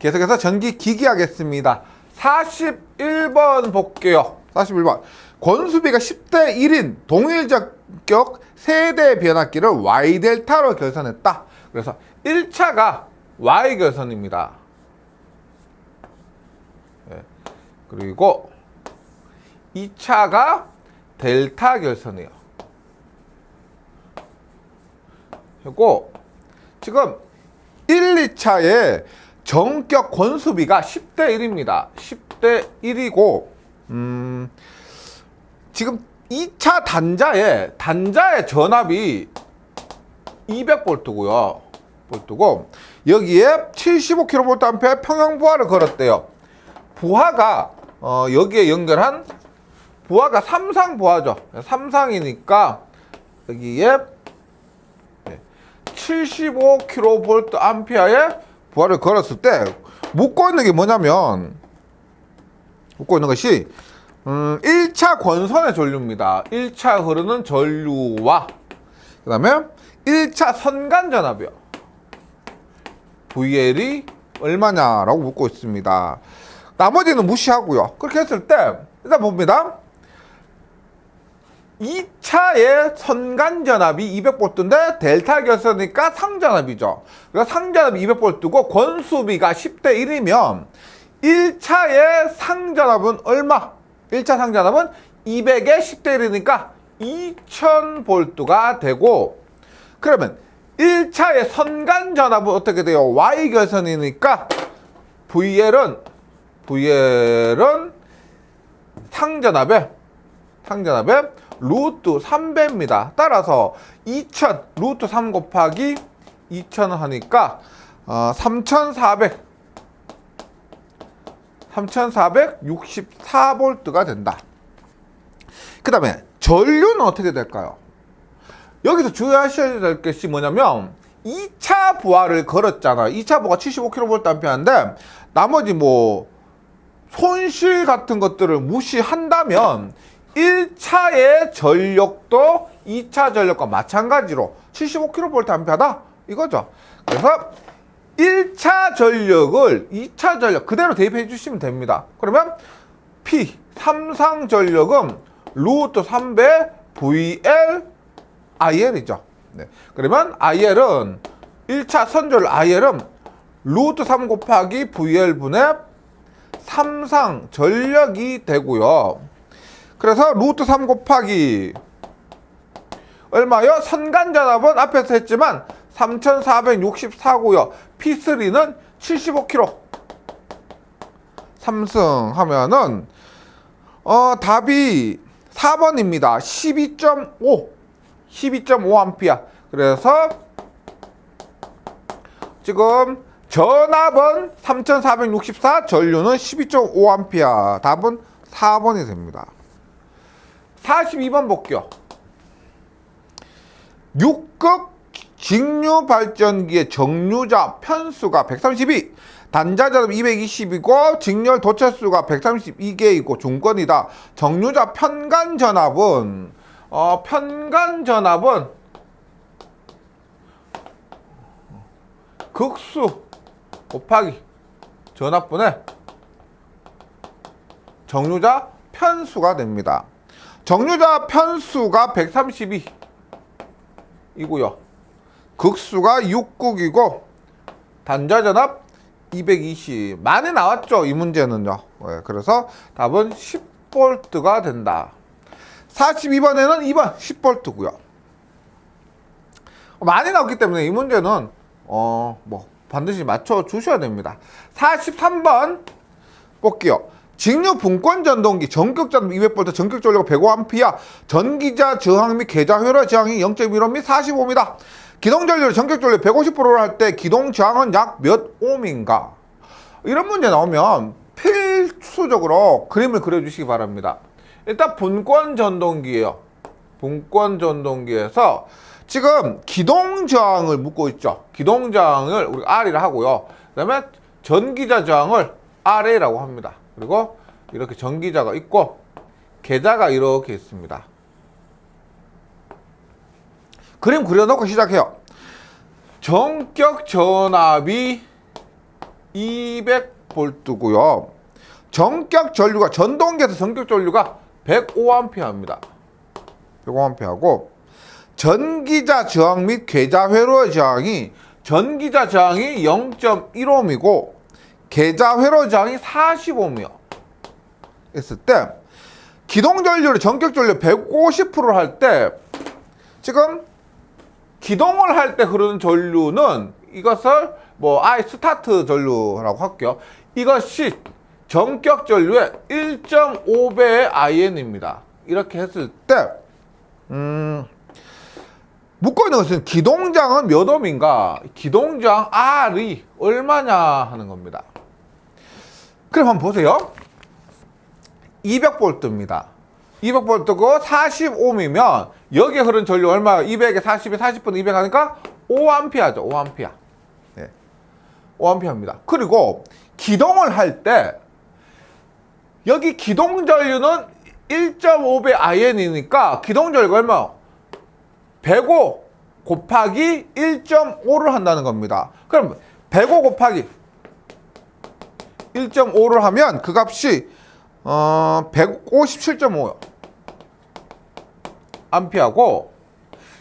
계속해서 전기 기기 하겠습니다. 41번 볼게요. 41번. 권수비가 10대 1인 동일 전격 세대 변압기를 Y델타로 결선했다. 그래서 1차가 Y 결선입니다. 네. 그리고 2차가 델타 결선이에요. 그리고 지금 1, 2차에 전격 권수비가 10대 1입니다. 10대 1이고 지금 2차 단자의 전압이 200V고요. 볼트고 여기에 75kVA 평형 부하를 걸었대요. 부하가 여기에 연결한 부하가 삼상 부하죠. 삼상이니까 여기에 75kVA의 부하를 걸었을 때 묻고 있는 게 뭐냐면 묻고 있는 것이 1차 권선의 전류입니다. 1차 흐르는 전류와 그 다음에 1차 선간 전압이요. VL이 얼마냐라고 묻고 있습니다. 나머지는 무시하고요. 그렇게 했을 때 일단 봅니다. 2차의 선간 전압이 200V인데 델타 결선이니까 상전압이죠. 그래서 상전압이 200V고 권수비가 10대 1이면 1차의 상전압은 얼마? 1차 상전압은 200에 10대 1이니까 2000V가 되고, 그러면 1차의 선간 전압은 어떻게 돼요? Y 결선이니까 VL은 상전압에 루트 3배입니다. 따라서 2000 루트 3 곱하기 2000 하니까 3464V가 된다. 그 다음에 전류는 어떻게 될까요? 여기서 주의하셔야 될 것이 뭐냐면 2차 부하를 걸었잖아요. 2차 부하가 75kVA인데 나머지 뭐 손실 같은 것들을 무시한다면 1차의 전력도 2차 전력과 마찬가지로 75kVA다 이거죠. 그래서 1차 전력을 2차 전력 그대로 대입해 주시면 됩니다. 그러면 P 삼상 전력은 루트 3배 VL IL이죠. 네. 그러면 IL은 1차 선전율 IL은 루트 3 곱하기 VL 분의 삼상 전력이 되고요. 그래서 루트 3 곱하기 얼마요? 선간전압은 앞에서 했지만 3464고요. P3는 75kg. 삼승하면은 답이 4번입니다. 12.5A. 그래서 지금 전압은 3464, 전류는 12.5A. 답은 4번이 됩니다. 42번 볼게요. 6급 직류 발전기의 정류자 편수가 132, 단자 전압 220이고 직렬 도체수가 132개이고 중권이다. 정류자 편간 전압은 극수 곱하기 전압분의 정류자 편수가 됩니다. 정류자 편수가 132이고요. 극수가 6극이고 단자 전압 220. 많이 나왔죠, 이 문제는요. 네, 그래서 답은 10V가 된다. 42번에는 2번 10V고요. 많이 나왔기 때문에 이 문제는 반드시 맞춰 주셔야 됩니다. 43번 볼게요. 직류 분권 전동기 전격 전압 200V, 전격 전류가 105A, 전기자 저항 및 계좌 회로 저항이 0.1옴 및 45옴이다. 기동 전류 전격 전류 150%를 할 때 기동 저항은 약 몇 옴인가? 이런 문제 나오면 필수적으로 그림을 그려주시기 바랍니다. 일단 분권 전동기예요. 분권 전동기에서 지금 기동 저항을 묻고 있죠. 기동 저항을 우리가 R이라 하고요. 그 다음에 전기자 저항을 RA라고 합니다. 그리고 이렇게 전기자가 있고 계좌가 이렇게 있습니다. 그림 그려놓고 시작해요. 전격 전압이 200V고요. 전격 전류가 전동기에서 전격 전류가 105A입니다. 105A고 전기자 저항 및 계좌 회로 저항이 전기자 저항이 0.1ohm이고 계좌 회로 저항이 40ohm이요. 했을 때 기동 전류를 전격 전류 150%를 할 때 지금 기동을 할 때 흐르는 전류는 이것을 스타트 전류라고 할게요. 이것이 전격 전류의 1.5배의 IN입니다. 이렇게 했을 때 묻고 있는 것은 기동장은 몇 ohm인가? 기동장 R이 얼마냐 하는 겁니다. 그럼 한번 보세요. 200V입니다. 200V고 40ohm이면 여기에 흐르는 전류 얼마? 200에 40에 40분의 200 하니까 5A죠. 5A. 네. 5A입니다. 그리고 기동을 할 때 여기 기동 전류는 1.5배 IN이니까 기동 전류가 얼마? 105 곱하기 1.5를 한다는 겁니다. 그럼 105 곱하기 1.5를 하면 그 값이 157.5요. 암페어고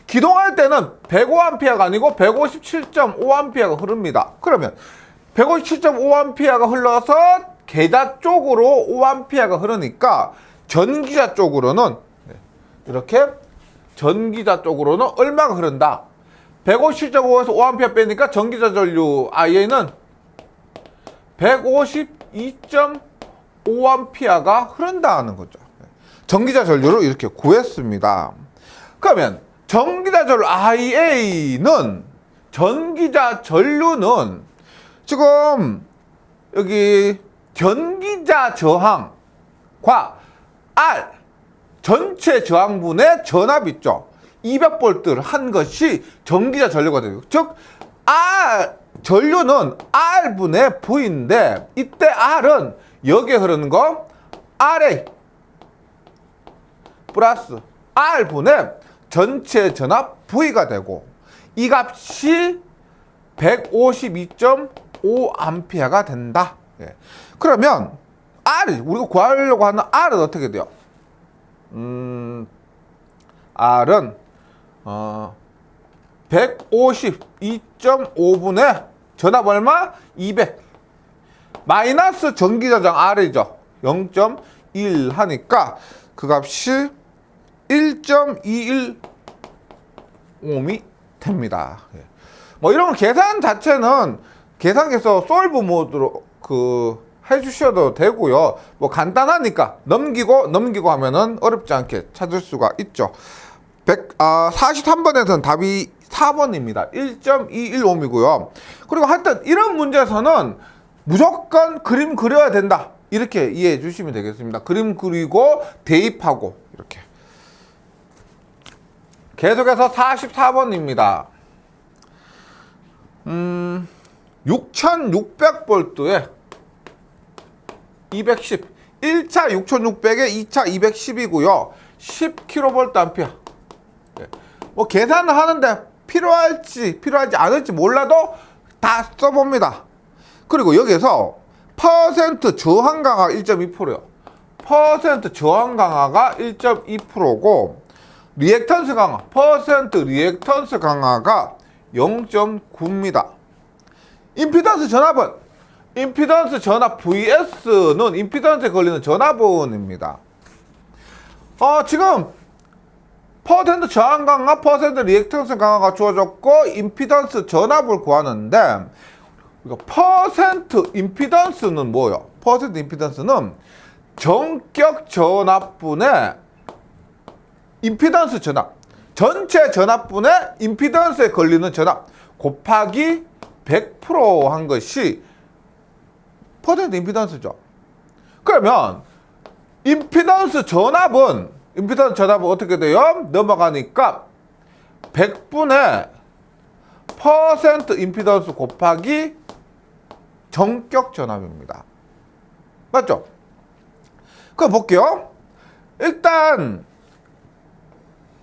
기동할 때는 105A가 아니고 157.5A가 흐릅니다. 그러면 157.5A가 흘러서 계좌 쪽으로 5A가 흐르니까 전기자 쪽으로는 이렇게 전기자 쪽으로는 얼마가 흐른다? 157.5에서 5A 빼니까 전기자 전류 IA는 152.5A가 흐른다는 거죠. 전기자 전류를 이렇게 구했습니다. 그러면 전기자 전류 IA는 전기자 전류는 지금 여기 전기자 저항과 R 전체 저항분의 전압 있죠. 200V를 한 것이 전기자 전류가 되고, 즉 R 전류는 R분의 V인데 이때 R은 여기에 흐르는 거 RA 플러스 R분의 전체 전압 V가 되고 이 값이 152.5A가 된다. 예. 그러면 R, 우리가 구하려고 하는 R은 어떻게 돼요? R은 152.5분의 전압 얼마? 200 마이너스 전기저장 R이죠. 0.1 하니까 그 값이 1.21ohm이 됩니다. 이런 계산 자체는 계산기에서 솔브 모드로 해주셔도 되고요. 간단하니까 넘기고 하면은 어렵지 않게 찾을 수가 있죠. 43번에서는 답이 4번입니다. 1.21ohm이고요. 그리고 하여튼 이런 문제에서는 무조건 그림 그려야 된다. 이렇게 이해해 주시면 되겠습니다. 그림 그리고 대입하고 이렇게. 계속해서 44번입니다. 6600V에 210 1차 6600에 2차 210이고요 10kVA. 계산을 하는데 필요할지 않을지 몰라도 다 써봅니다. 그리고 여기서 퍼센트 저항 강화가 1.2%요. 퍼센트 저항 강화가 1.2%고 리액턴스 강화, 퍼센트 리액턴스 강화가 0.9입니다. 임피던스 전압은 임피던스 전압 VS는 임피던스에 걸리는 전압원입니다. 지금 퍼센트 저항 강화, 퍼센트 리액턴스 강화가 주어졌고 임피던스 전압을 구하는데 퍼센트 임피던스는 뭐예요? 퍼센트 임피던스는 전격 전압분의 임피던스 전압, 전체 전압분의 임피던스에 걸리는 전압 곱하기 100% 한 것이 퍼센트 임피던스죠. 그러면 임피던스 전압은 어떻게 돼요? 넘어가니까 100분의 퍼센트 임피던스 곱하기 전격 전압입니다. 맞죠? 그럼 볼게요. 일단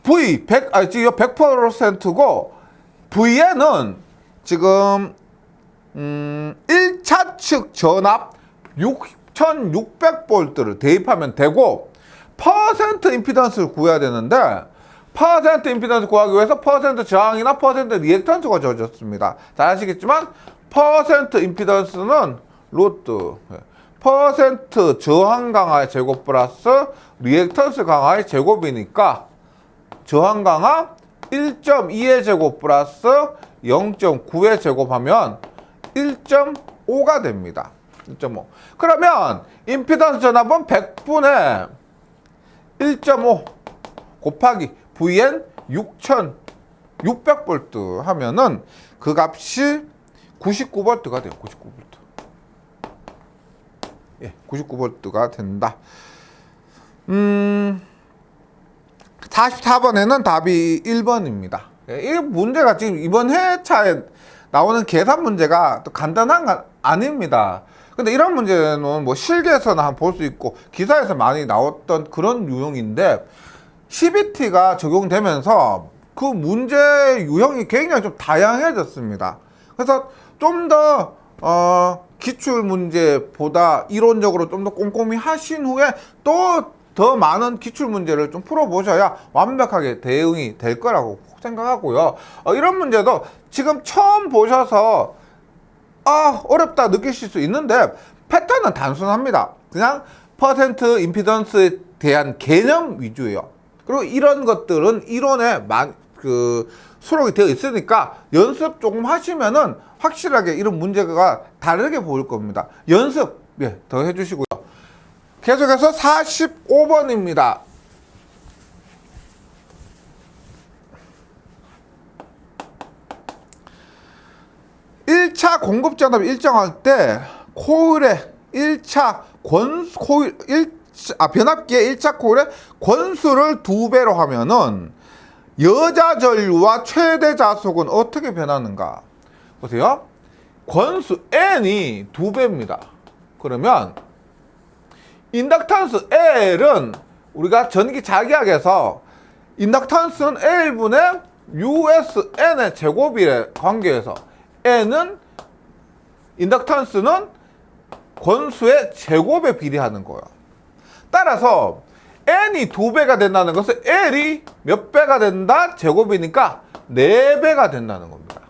V 100%고 V에는 지금 1차 측 전압 6600V를 대입하면 되고 퍼센트 임피던스를 구해야 되는데 퍼센트 임피던스 구하기 위해서 퍼센트 저항이나 퍼센트 리액턴스가 주어졌습니다. 잘 아시겠지만 퍼센트 임피던스는 루트 퍼센트 저항 강화의 제곱 플러스 리액턴스 강화의 제곱이니까 저항 강화 1.2의 제곱 플러스 0.9의 제곱하면 1.5가 됩니다. 1.5. 그러면 임피던스 전압은 100분의 1.5 곱하기 VN 6600V 하면은 그 값이 99V가 돼요. 99V. 예, 99V가 된다. 44번에는 답이 1번입니다. 이 문제가 지금 이번 회차에 나오는 계산 문제가 또 간단한 건 아닙니다. 근데 이런 문제는 뭐 실기에서는 한번 볼 수 있고 기사에서 많이 나왔던 그런 유형인데 CBT가 적용되면서 그 문제 유형이 굉장히 좀 다양해졌습니다. 그래서 좀 더 기출 문제보다 이론적으로 좀 더 꼼꼼히 하신 후에 또 더 많은 기출 문제를 좀 풀어보셔야 완벽하게 대응이 될 거라고 생각하고요. 이런 문제도 지금 처음 보셔서 어렵다 느끼실 수 있는데 패턴은 단순합니다. 그냥 퍼센트 임피던스에 대한 개념 위주예요. 그리고 이런 것들은 이론에 수록이 되어 있으니까 연습 조금 하시면은 확실하게 이런 문제가 다르게 보일 겁니다. 연습 더 해주시고요. 계속해서 45번입니다. (1차) 공급 전압 일정할 때 코일의 1차 변압기의 1차 코일의 권수를 2배로 하면은 여자 전류와 최대 자속은 어떻게 변하는가? 보세요. 권수 N이 2배입니다. 그러면 인덕턴스 L은 우리가 전기 자기학에서 인덕턴스는 L분의 USN의 제곱의 관계에서 N은 인덕턴스는 권수의 제곱에 비례하는 거예요. 따라서 N이 2배가 된다는 것은 L이 몇 배가 된다? 제곱이니까 4배가 된다는 겁니다.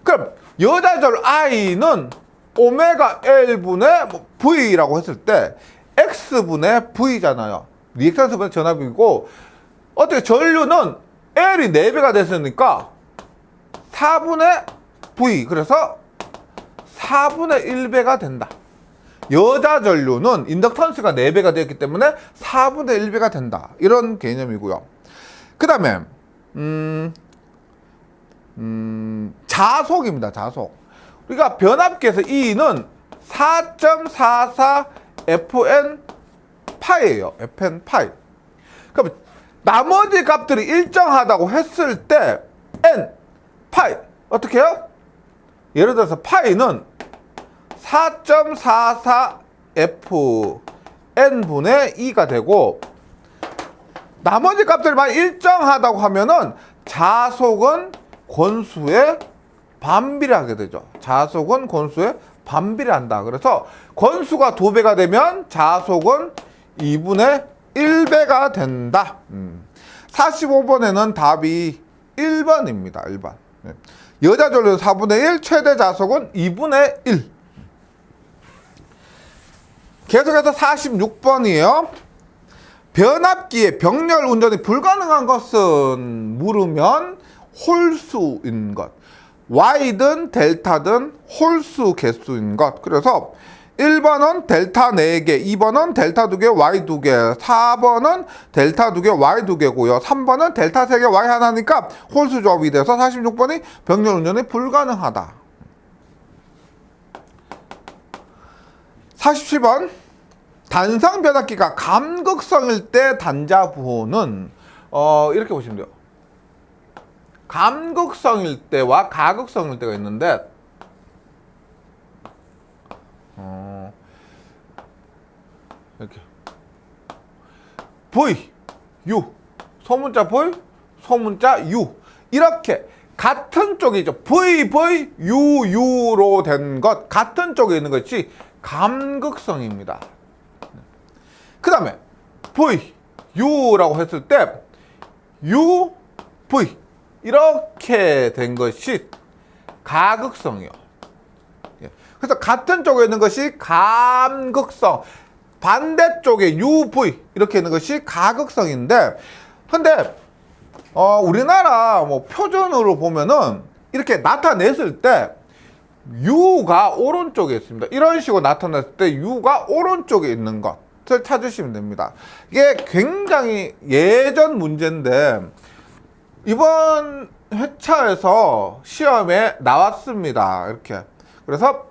그럼 여자절 I는 오메가 L분의 V라고 했을 때 X분의 V잖아요. 리액턴스분의 전압이고 어떻게 전류는 L이 4배가 됐으니까 4분의 V 그래서 4분의 1배가 된다. 여자 전류는 인덕턴스가 4배가 되었기 때문에 4분의 1배가 된다. 이런 개념이고요. 그 다음에 자속입니다. 자속. 우리가 변압기에서 E는 4.44 FN 파이예요. FN 파이. 그럼 나머지 값들이 일정하다고 했을 때 N 파이 어떻게 해요? 예를 들어서 파이는 4.44 FN분의 2가 되고 나머지 값들이 만약 일정하다고 하면은 자속은 권수에 반비례하게 되죠. 자속은 권수에 반비례한다. 그래서 권수가 2배가 되면 자속은 2분의 1배가 된다. 45번에는 답이 1번입니다. 1번. 여자 전류는 4분의 1, 최대 자속은 2분의 1. 계속해서 46번이에요. 변압기의 병렬 운전이 불가능한 것은 물으면 홀수인 것. Y든 델타든 홀수 개수인 것. 그래서 1번은 델타 4개, 2번은 델타 2개, Y 2개, 4번은 델타 2개, Y 2개고요. 3번은 델타 3개, Y 하나니까 홀수 조합이 돼서 46번이 병렬 운전이 불가능하다. 47번 단성 변압기가 감극성일 때 단자 부호는 이렇게 보시면 돼요. 감극성일 때와 가극성일 때가 있는데 이렇게 V, U 소문자 V, 소문자 U 이렇게 같은 쪽이죠. VVUU로 된 것, 같은 쪽에 있는 것이 감극성입니다. 그 다음에 VU라고 했을 때 UV 이렇게 된 것이 가극성이요. 그래서 같은 쪽에 있는 것이 감극성, 반대쪽에 UV 이렇게 있는 것이 가극성인데, 근데 우리나라 뭐 표준으로 보면은 이렇게 나타냈을 때 U가 오른쪽에 있습니다. 이런 식으로 나타냈을 때 U가 오른쪽에 있는 것을 찾으시면 됩니다. 이게 굉장히 예전 문제인데 이번 회차에서 시험에 나왔습니다. 이렇게. 그래서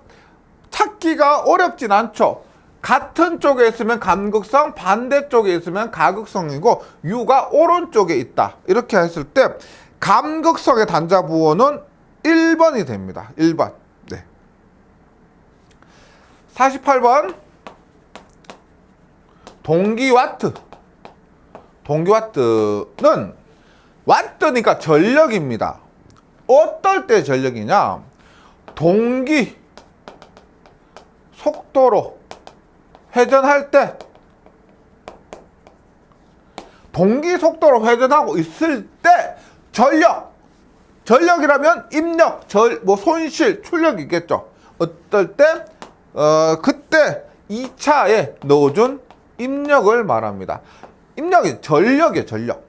찾기가 어렵진 않죠. 같은 쪽에 있으면 감극성, 반대쪽에 있으면 가극성이고 U가 오른쪽에 있다. 이렇게 했을 때 감극성의 단자부호는 1번이 됩니다. 1번. 네. 48번. 동기와트. 동기와트는 와트니까 전력입니다. 어떨 때 전력이냐? 동기 속도로 회전할 때, 동기 속도로 회전하고 있을 때 전력이라면 입력, 손실, 출력이겠죠. 어떨 때? 그때 2차에 넣어준 입력을 말합니다. 입력이 전력이에요. 전력.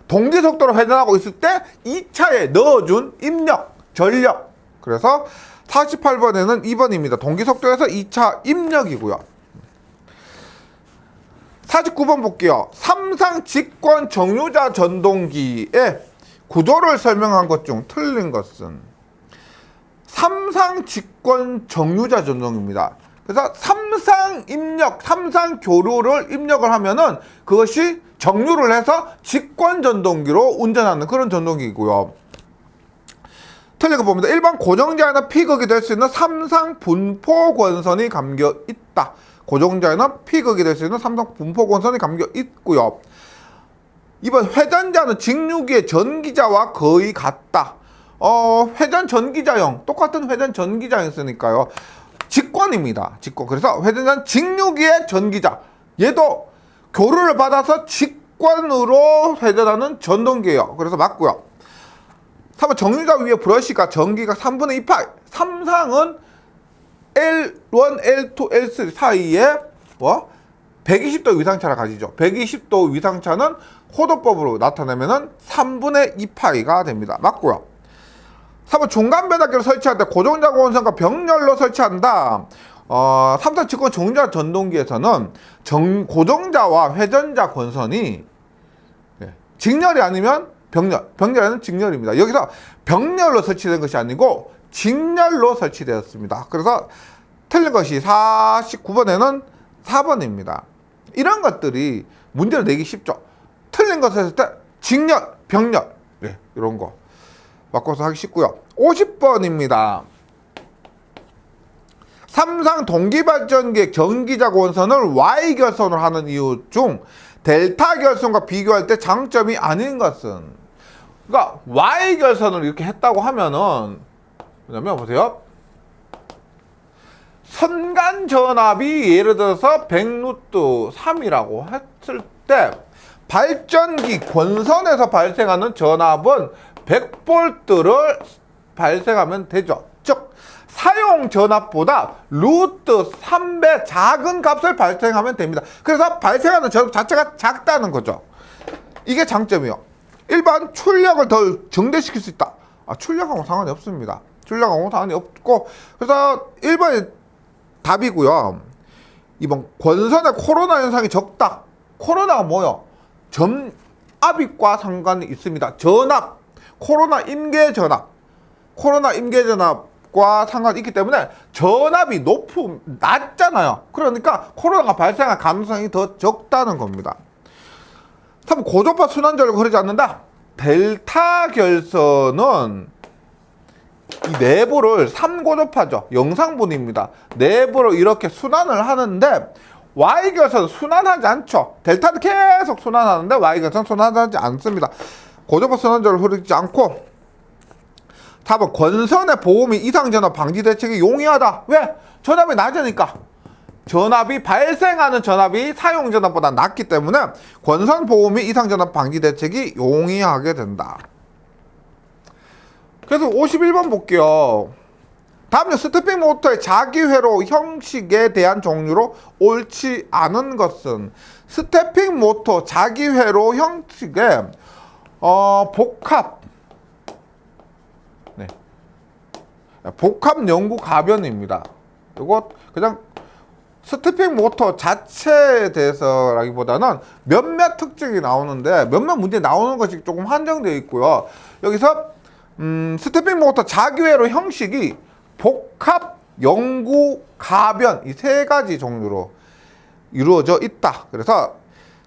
동기 속도로 회전하고 있을 때 2차에 넣어준 입력, 전력. 그래서 48번에는 2번입니다. 동기 속도에서 2차 입력이고요. 49번 볼게요. 삼상 직권 정류자 전동기의 구조를 설명한 것 중 틀린 것은? 삼상 직권 정류자 전동기입니다. 그래서 삼상 입력, 삼상 교류를 입력을 하면은 그것이 정류를 해서 직권 전동기로 운전하는 그런 전동기이고요. 틀린 거 봅니다. 1번 고정자에는 피극이 될 수 있는 삼상 분포 권선이 감겨 있다. 고정자에는 피극이 될 수 있는 삼상 분포 권선이 감겨 있고요. 2번 회전자는 직류기의 전기자와 거의 같다. 회전 전기자형, 똑같은 회전 전기자형 쓰니까요. 직권입니다. 직권. 그래서 회전자는 직류기의 전기자. 얘도 교류를 받아서 직권으로 회전하는 전동기예요. 그래서 맞고요. 3번 정류자 위에 브러쉬가 전기가 3분의 2파. 삼상은 L1, L2, L3 사이에 120도 위상차를 가지죠. 120도 위상차는 호도법으로 나타내면은 3분의 2파이가 됩니다. 맞고요. 3번 중간 변압기를 설치할 때 고정자 권선과 병렬로 설치한다. 삼상 직권 정류자 전동기에서는 고정자와 회전자 권선이 직렬이 아니면 병렬에는 직렬입니다. 여기서 병렬로 설치된 것이 아니고 직렬로 설치되었습니다. 그래서 틀린 것이 49번에는 4번입니다. 이런 것들이 문제를 내기 쉽죠. 틀린 것을 했을 때 직렬, 병렬 이런 거 바꿔서 하기 쉽고요. 50번입니다. 삼상 동기발전기의 전기자 권선을 Y결선으로 하는 이유 중 델타 결선과 비교할 때 장점이 아닌 것은? 그러니까 Y결선을 이렇게 했다고 하면은 뭐냐면 보세요. 선간 전압이 예를 들어서 100루트 3이라고 했을 때 발전기 권선에서 발생하는 전압은 100볼트를 발생하면 되죠. 즉 사용 전압보다 루트 3배 작은 값을 발생하면 됩니다. 그래서 발생하는 전압 자체가 작다는 거죠. 이게 장점이요. 일반 출력을 더 증대시킬 수 있다. 출력하고 상관이 없습니다. 출력하고 상관이 없고, 그래서 1번이 답이고요. 2번 권선의 코로나 현상이 적다. 코로나가 뭐요? 전압과 상관이 있습니다. 전압, 코로나 임계 전압, 과 상관이 있기 때문에 전압이 낮잖아요. 그러니까 코로나가 발생할 가능성이 더 적다는 겁니다. 3. 고조파 순환전류가 흐르지 않는다. 델타 결선은 이 내부를 3고조파죠. 영상분입니다. 내부로 이렇게 순환을 하는데 Y결선은 순환하지 않죠. 델타는 계속 순환하는데 Y결선은 순환하지 않습니다. 고조파 순환전류 흐르지 않고 답은 권선의 보호 및 이상전압 방지 대책이 용이하다. 왜? 전압이 낮으니까. 전압이 발생하는 전압이 사용 전압보다 낮기 때문에 권선 보호 및 이상 전압 방지 대책이 용이하게 된다. 그래서 51번 볼게요. 다음은 스태핑 모터의 자기회로 형식에 대한 종류로 옳지 않은 것은 스태핑 모터 자기회로 형식의 복합 연구 가변입니다. 이거 그냥 스태핑 모터 자체에 대해서라기보다는 몇몇 특징이 나오는데 몇몇 문제 나오는 것이 조금 한정되어 있고요. 여기서 스태핑 모터 자기회로 형식이 복합, 영구, 가변 이 세 가지 종류로 이루어져 있다. 그래서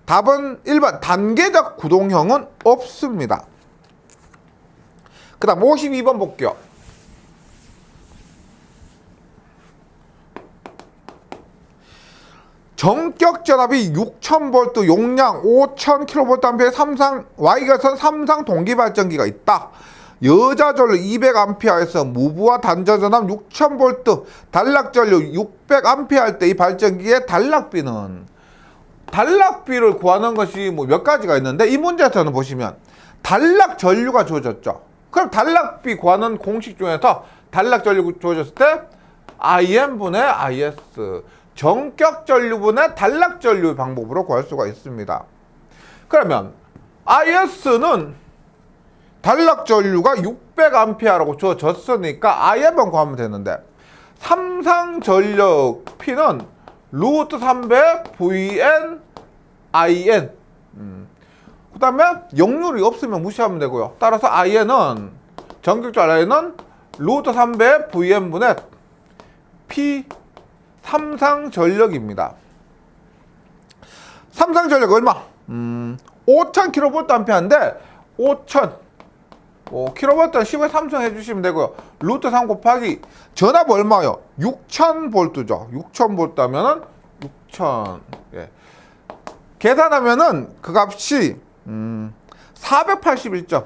답은 1번 단계적 구동형은 없습니다. 그 다음 52번 볼게요. 전격 전압이 6000V, 용량 5000kVA의 Y가선 삼상 동기발전기가 있다. 여자 전류 200A에서 무부하 단전 전압 6000V, 단락 전류 600A 때 이 발전기의 단락비는 단락비를 구하는 것이 뭐 몇 가지가 있는데 이 문제에서는 보시면 단락 전류가 주어졌죠. 그럼 단락비 구하는 공식 중에서 단락 전류 주어졌을 때 IM분의 IS 전격 전류분의 단락 전류 방법으로 구할 수가 있습니다. 그러면 IS는 단락 전류가 600A라고 주어졌으니까 IM만 구하면 되는데 삼상 전력 P는 루트 300 VN IN 그 다음에 역률이 없으면 무시하면 되고요. 따라서 IN은 전격전 IN은 루트 300 VN분의 P 삼상 전력입니다. 삼상 전력 얼마? 5000kVA인데 5000 kV는 10에 3승 해주시면 되고요. 루트 3 곱하기 전압 얼마요? 6000V죠. 6000V 하면은 6000 계산하면은 그 값이 481점.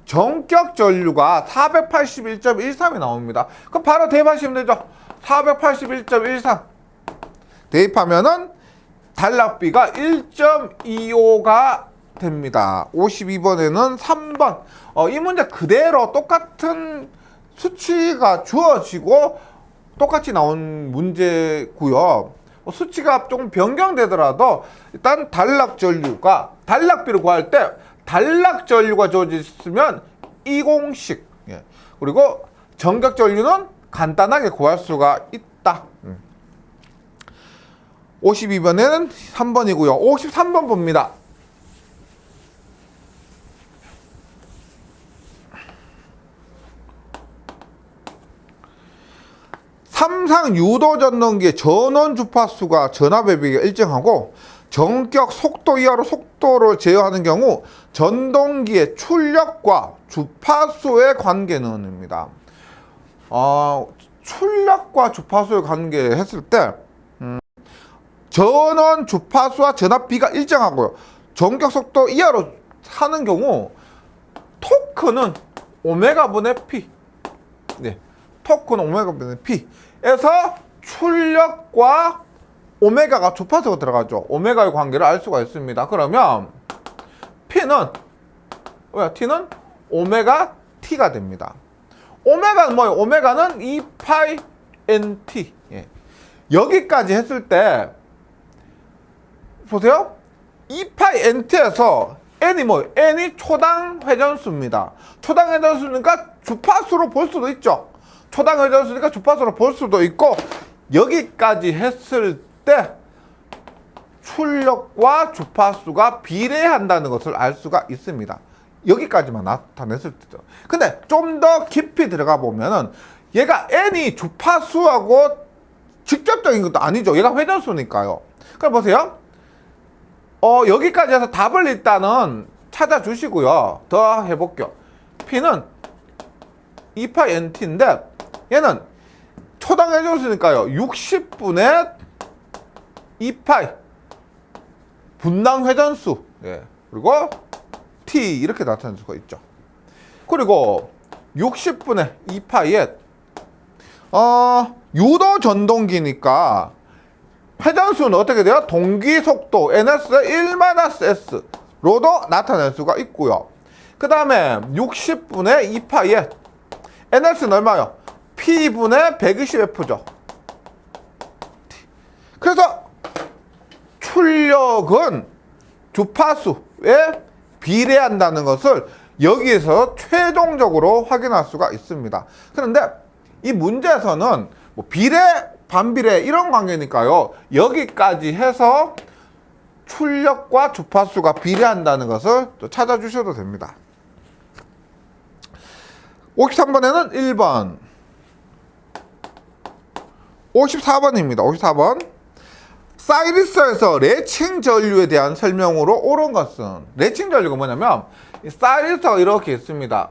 전격 전류가 481.13이 나옵니다. 그럼 바로 대입하시면 되죠. 481.13 대입하면은 단락비가 1.25가 됩니다. 52번에는 3번 이 문제 그대로 똑같은 수치가 주어지고 똑같이 나온 문제고요. 수치가 조금 변경되더라도 일단 단락 전류가 단락비를 구할 때 단락 전류가 주어져 있으면 이 공식 그리고 전격 전류는 간단하게 구할 수가 있다. 52번에는 3번이고요. 53번 봅니다. 삼상 유도 전동기의 전원 주파수가 전압에 비해 일정하고 전격 속도 이하로 속도를 제어하는 경우 전동기의 출력과 주파수의 관계는입니다. 출력과 주파수의 관계 했을 때 전원 주파수와 전압비가 일정하고요. 전격 속도 이하로 하는 경우 토크는 오메가분의 P 토크는 오메가분의 P에서 출력과 오메가가 주파수가 들어가죠. 오메가의 관계를 알 수가 있습니다. 그러면 T는 오메가 T가 됩니다. 오메가는 뭐예요? 오메가는 2파이 NT. 여기까지 했을 때 보세요. 2파이 NT에서 N이 뭐예요? N이 초당 회전수입니다. 초당 회전수니까 주파수로 볼 수도 있죠. 초당 회전수니까 주파수로 볼 수도 있고 여기까지 했을 때 출력과 주파수가 비례한다는 것을 알 수가 있습니다. 여기까지만 나타냈을 때죠. 근데 좀 더 깊이 들어가 보면은 얘가 N이 주파수하고 직접적인 것도 아니죠. 얘가 회전수니까요. 그럼 보세요. 여기까지 해서 답을 일단은 찾아주시고요. 더 해볼게요. P는 2파이 NT인데 얘는 초당 회전수니까요. 60분의 2파이 분당 회전수 그리고 T 이렇게 나타낼 수가 있죠. 그리고 60분의 2파이에 유도 전동기니까 회전수는 어떻게 돼요? 동기 속도 ns의 1-s로도 나타낼 수가 있고요. 그 다음에 60분의 2파이에 ns는 얼마요? p분의 120f죠. 그래서 출력은 주파수에 비례한다는 것을 여기에서 최종적으로 확인할 수가 있습니다. 그런데 이 문제에서는 뭐 비례, 반비례 이런 관계니까요. 여기까지 해서 출력과 주파수가 비례한다는 것을 또 찾아주셔도 됩니다. 53번에는 1번, 54번입니다. 54번. 사이리스에서 레칭 전류에 대한 설명으로 옳은 것은, 레칭 전류가 뭐냐면 이 사이리스가 이렇게 있습니다.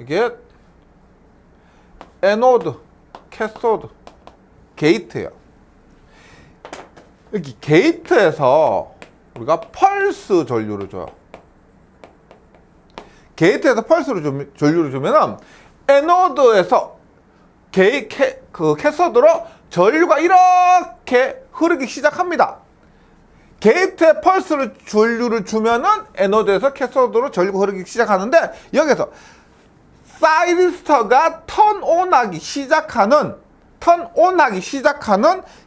이게 에노드, 캐소드, 게이트예요. 여기 게이트에서 우리가 펄스 전류를 줘요. 게이트에서 펄스를 전류를 주면은 에노드에서 캐소드로 전류가 이렇게 흐르기 시작합니다. 게이트에 펄스를 전류를 주면은 에노드에서 캐소드로 전류가 흐르기 시작하는데, 여기서 사이리스터가 턴온하기 시작하는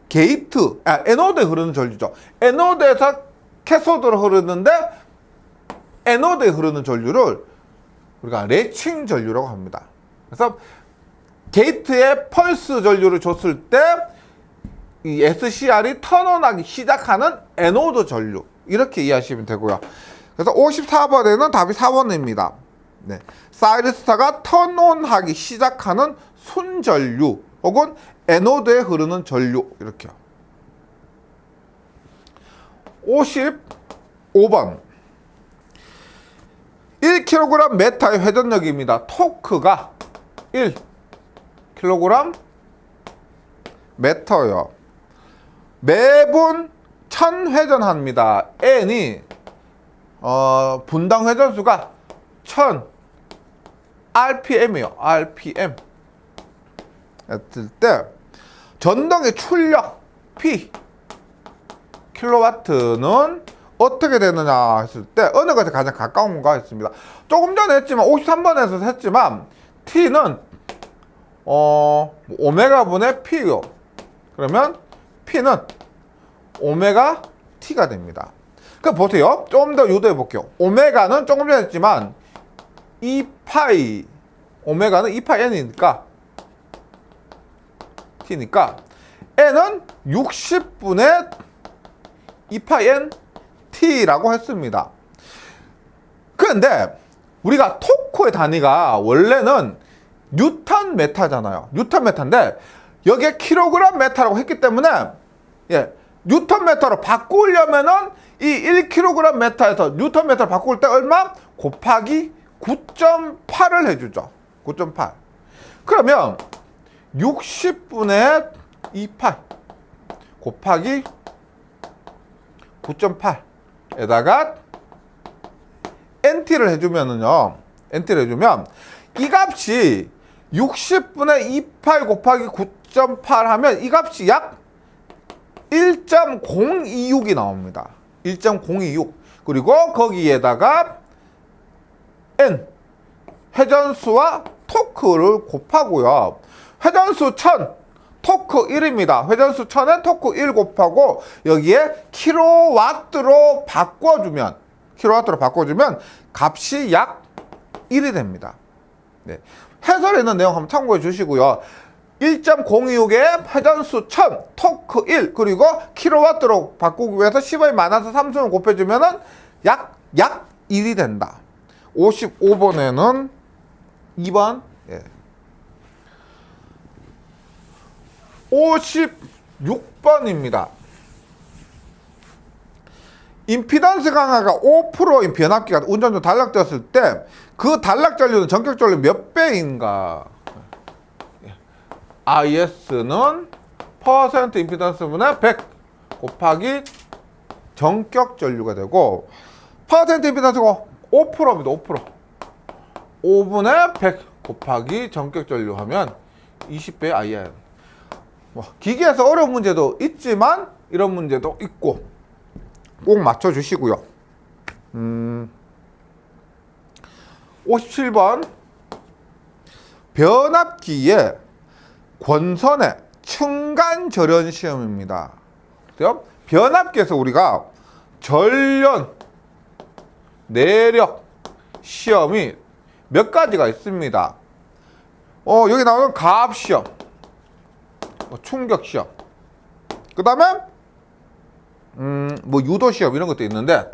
게이트, 에노드에 흐르는 전류죠. 에노드에서 캐소드로 흐르는데 에노드에 흐르는 전류를 우리가 레칭 전류라고 합니다. 그래서 게이트에 펄스 전류를 줬을 때 이 SCR이 턴온하기 시작하는 에노드 전류, 이렇게 이해하시면 되고요. 그래서 54번에는 답이 4번입니다. 네. 사이리스터가 턴온하기 시작하는 순전류 혹은 에노드에 흐르는 전류, 이렇게요. 55번 1kg 메타의 회전력입니다. 토크가 1kg 메터요. 매분 1000회전합니다. n이 분당 회전수가 1000 rpm이요. rpm 했을 때 전동의 출력 P 킬로와트는 어떻게 되느냐 했을 때 어느 것에 가장 가까운가 했습니다. 조금 전에 했지만 53번에서 했지만 T는 오메가 분의 P요. 그러면 P는 오메가 T가 됩니다. 그럼 보세요. 좀 더 유도해 볼게요. 오메가는 조금 전에 했지만 2파이, 오메가는 2파이 n이니까 T니까 n은 60분의 2파이 n T라고 했습니다. 그런데 우리가 토크의 단위가 원래는 뉴턴 메타잖아요. 뉴턴 메타인데 여기에 킬로그램 메타라고 했기 때문에 뉴턴 메타로 바꾸려면은 이 1kg 메타에서 뉴턴 메타로 바꿀 때 얼마? 곱하기 9.8을 해주죠. 9.8. 그러면 60분의 2파이 곱하기 9.8에다가 NT를 해주면은요, NT를 해주면 이 값이 60분의 2파이 곱하기 9.8 하면 이 값이 약 1.026이 나옵니다. 1.026. 그리고 거기에다가 N, 회전수와 토크를 곱하고요. 회전수 1000, 토크 1입니다. 회전수 1000에 토크 1 곱하고 여기에 킬로와트로 바꿔주면 값이 약 1이 됩니다. 네. 해설에 있는 내용 한번 참고해 주시고요. 1.026에 회전수 1000, 토크 1, 그리고 킬로와트로 바꾸기 위해서 10의 마이너스 3승을 곱해주면은 약 1이 된다. 55번에는 2번, 56번입니다. 임피던스 강화가 5%인 변압기가 운전중 단락되었을 때 그 단락 전류는 전격 전류 몇 배인가? IS는 퍼센트 임피던스 분의 100 곱하기 전격 전류가 되고, 퍼센트 비슷하고 5%입니다. 5%. 5분의 100 곱하기 전격 전류하면 20배 IR. 기계에서 어려운 문제도 있지만 이런 문제도 있고 꼭 맞춰주시고요. 57번 변압기의 권선의 층간 절연 시험입니다. 변압기에서 우리가 전련, 내력 시험이 몇 가지가 있습니다. 여기 나오는 가압 시험, 충격 시험, 그 다음에 뭐 유도 시험 이런 것도 있는데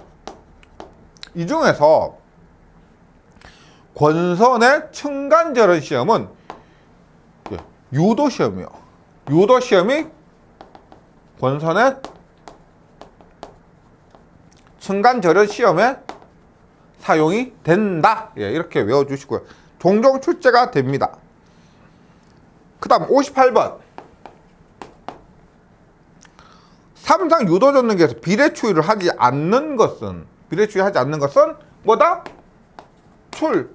이 중에서 권선의 층간 절연 시험은 유도 시험이요. 유도 시험이 권선의 층간 절연 시험에 사용이 된다. 이렇게 외워주시고요. 종종 출제가 됩니다. 그 다음 58번 3상 유도 전등기에서 비례 추이를 하지 않는 것은 뭐다? 출,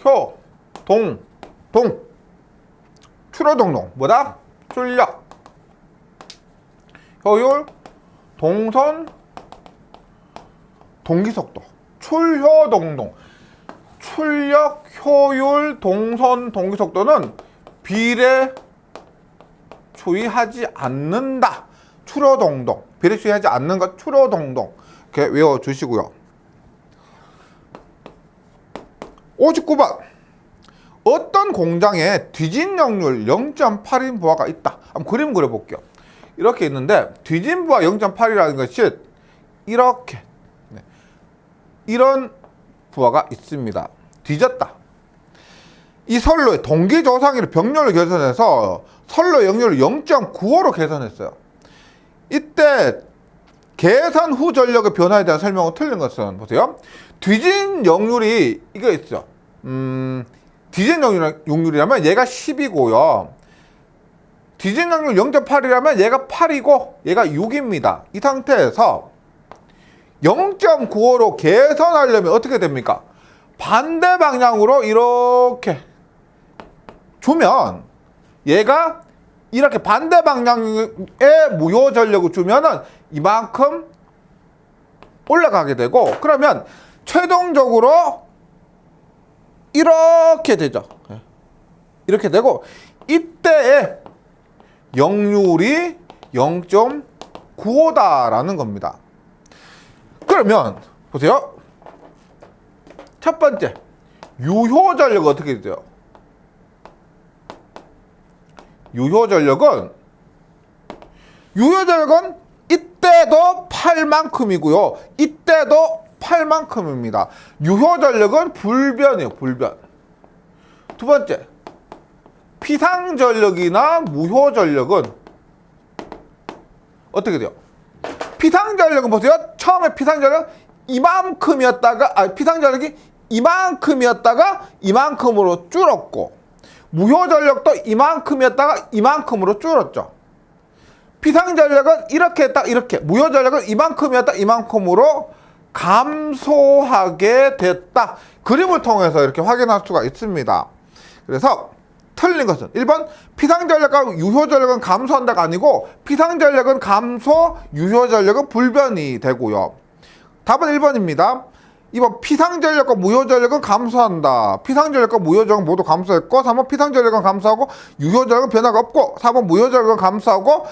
효, 동. 출효동동 뭐다? 출력, 효율, 동선, 동기속도. 출효동동. 출력, 효율, 동선, 동기속도는 비례 추이하지 않는다. 출효동동. 비례 추이하지 않는 것 출효동동. 이렇게 외워주시고요. 59번 어떤 공장에 뒤진 역률 0.8인 부하가 있다. 한번 그림 그려볼게요. 이렇게 있는데 뒤진 부하 0.8이라는 것이 이렇게 이런 부하가 있습니다. 뒤졌다. 이 선로의 동기 조상위를 병렬을 계산해서 선로 역률을 0.95로 계산했어요. 이때 계산 후 전력의 변화에 대한 설명은 틀린 것은 보세요. 뒤진 역률이 이거 있죠. 뒤진 역률이라면 얘가 10이고요. 뒤진 역률 0.8이라면 얘가 8이고 얘가 6입니다. 이 상태에서 0.95로 계산하려면 어떻게 됩니까? 반대 방향으로 이렇게 주면 얘가 이렇게 반대 방향의 무효 전력을 주면은 이만큼 올라가게 되고 그러면 최종적으로 이렇게 되죠. 이렇게 되고 이때의 역률이 0.95다라는 겁니다. 그러면 보세요. 첫 번째 유효 전력은 어떻게 돼요? 유효 전력은 이때도 8만큼이고요. 이때도 8만큼입니다. 유효 전력은 불변이에요. 불변. 두 번째 피상 전력이나 무효 전력은 어떻게 돼요? 피상 전력은 보세요. 처음에 피상 전력 이만큼이었다가 피상 전력이 이만큼이었다가 이만큼으로 줄었고 무효 전력도 이만큼이었다가 이만큼으로 줄었죠. 피상 전력은 이렇게 했다 이렇게, 무효 전력은 이만큼이었다 이만큼으로 감소하게 됐다. 그림을 통해서 이렇게 확인할 수가 있습니다. 그래서 틀린 것은 1번 피상 전력과 유효 전력은 감소한다가 아니고 피상 전력은 감소, 유효 전력은 불변이 되고요. 답은 1번입니다. 2번 피상 전력과 무효 전력은 감소한다. 피상 전력과 무효 전력은 모두 감소했고 3번 피상 전력은 감소하고 유효 전력은 변화가 없고 4번 무효 전력은 감소하고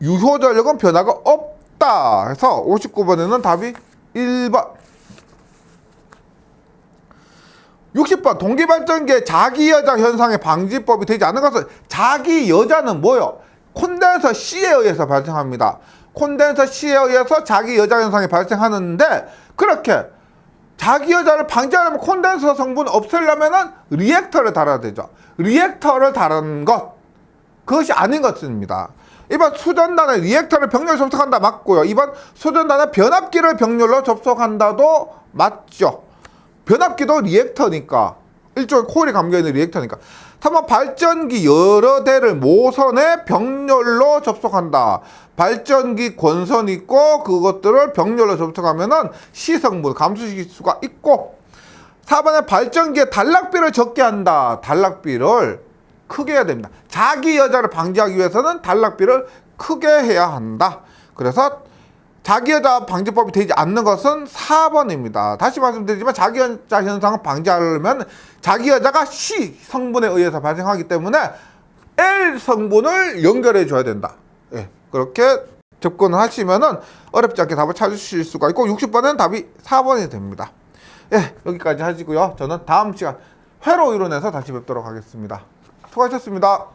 유효 전력은 변화가 없다. 해서 59번에는 답이 1번. 60번 동기발전기의 자기여자 현상의 방지법이 되지 않은 것은 자기여자는 뭐요? 콘덴서 C에 의해서 발생합니다. 콘덴서 C에 의해서 자기여자 현상이 발생하는데 그렇게 자기여자를 방지하려면 콘덴서 성분 없애려면 리액터를 달아야 되죠. 리액터를 다른 것 그것이 아닌 것입니다. 1번 수전단에 리액터를 병렬 접속한다 맞고요. 2번 수전단에 변압기를 병렬로 접속한다도 맞죠. 변압기도 리액터니까 일종의 코일이 감겨있는 리액터니까. 3번 발전기 여러 대를 모선에 병렬로 접속한다. 발전기 권선이 있고 그것들을 병렬로 접속하면은 시성분 감소시킬 수가 있고, 4번에 발전기에 단락비를 적게 한다. 단락비를 크게 해야 됩니다. 자기 여자를 방지하기 위해서는 단락비를 크게 해야 한다. 그래서 자기 여자 방지법이 되지 않는 것은 4번입니다. 다시 말씀드리지만 자기 여자 현상을 방지하려면 자기 여자가 C 성분에 의해서 발생하기 때문에 L 성분을 연결해 줘야 된다. 예, 그렇게 접근을 하시면은 어렵지 않게 답을 찾으실 수가 있고, 60번은 답이 4번이 됩니다. 예, 여기까지 하시고요. 저는 다음 시간 회로 이론에서 다시 뵙도록 하겠습니다. 수고하셨습니다.